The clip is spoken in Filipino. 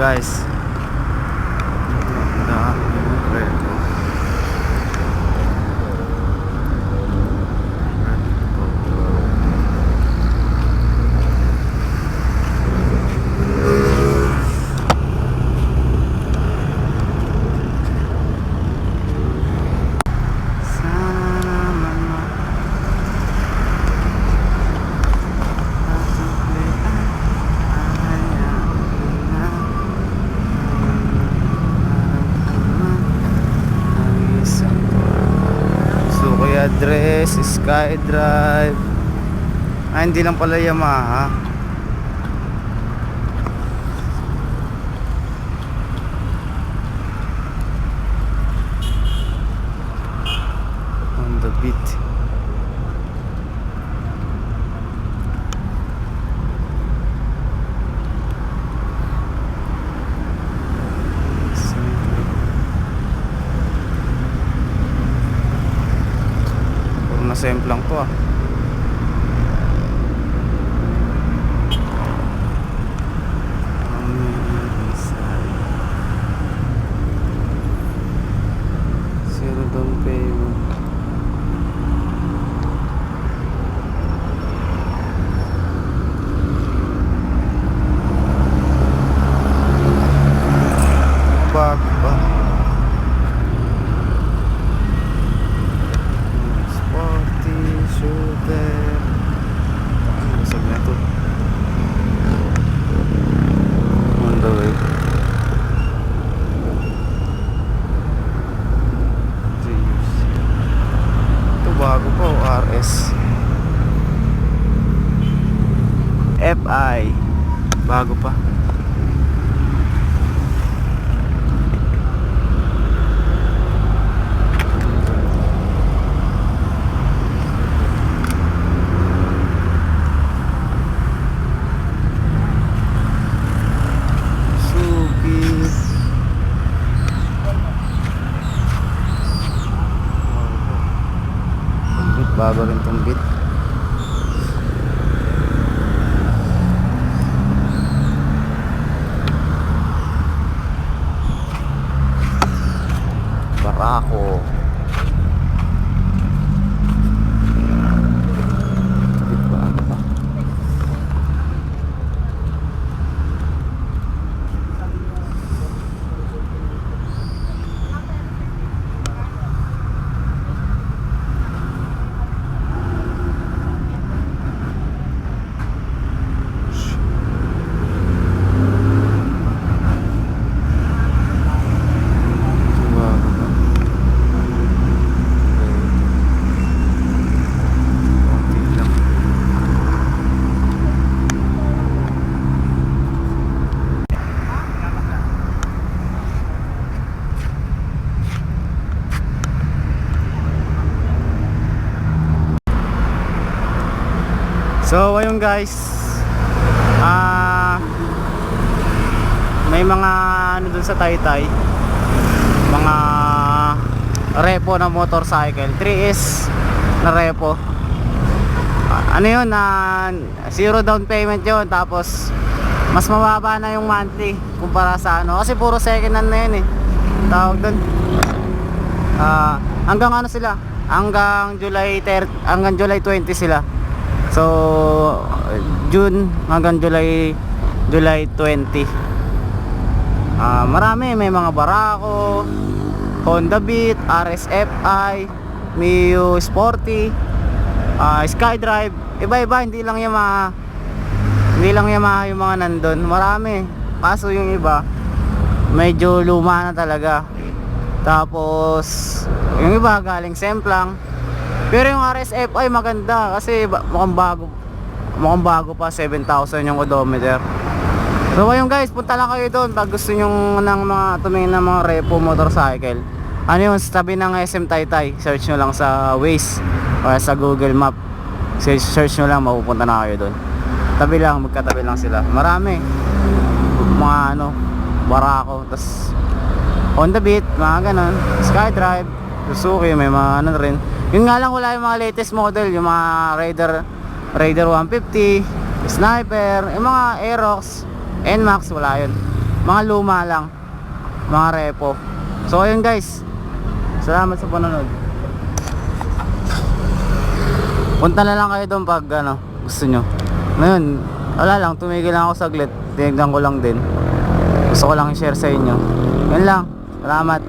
guys. Repo. Address, SkyDrive. Hindi lang pala Yamaha. On the beat. Simple lang to Zero down payment. Bago pa. Shooter. Basag na ito. On the way. Ito bago pa o RS FI. Bago pa. Bago rin tong bit. Barako. Bit bago pa. So ayun guys, may mga ano dun sa Taytay, mga repo na motorcycle, 3S na repo. Ano yun, zero down payment yun, tapos mas mababa na yung monthly kumpara sa ano, kasi puro second hand na yun tawag dun. Hanggang ano sila, hanggang July 20 sila. So June hanggang July 20. Marami, may mga Barako, Honda Beat, RSFI, Mio Sporty, SkyDrive, iba-iba, hindi lang Yamaha yung mga nandun. Marami, kaso yung iba medyo luma na talaga. Tapos yung iba galing Semplang. Pero yung RSFI maganda kasi mukhang bago pa, 7,000 yung odometer. So ayun guys, punta lang kayo doon pag gusto nyo ng mga tumingin ng mga repo motorcycle. Ano yun, sa tabi ng SM Taytay. Search nyo lang sa waze o sa Google Map. Search nyo lang, mapupunta na kayo doon. Tabi lang, magkatabi lang sila. Marami mga ano, Barako, tas Honda Beat, mga ganon, SkyDrive, Suzuki, may mga ano rin. Yun nga lang, wala yung mga latest model, yung mga Raider 150, Sniper, yung mga Aerox, NMAX, wala yun. mga luma lang, mga repo. So ayun guys, salamat sa panonood. Punta na lang kayo doon pag gusto nyo. Ngayon, wala lang, tumigil lang ako saglit. Tinignan ko lang din. Gusto ko lang i-share sa inyo. Yan lang, salamat.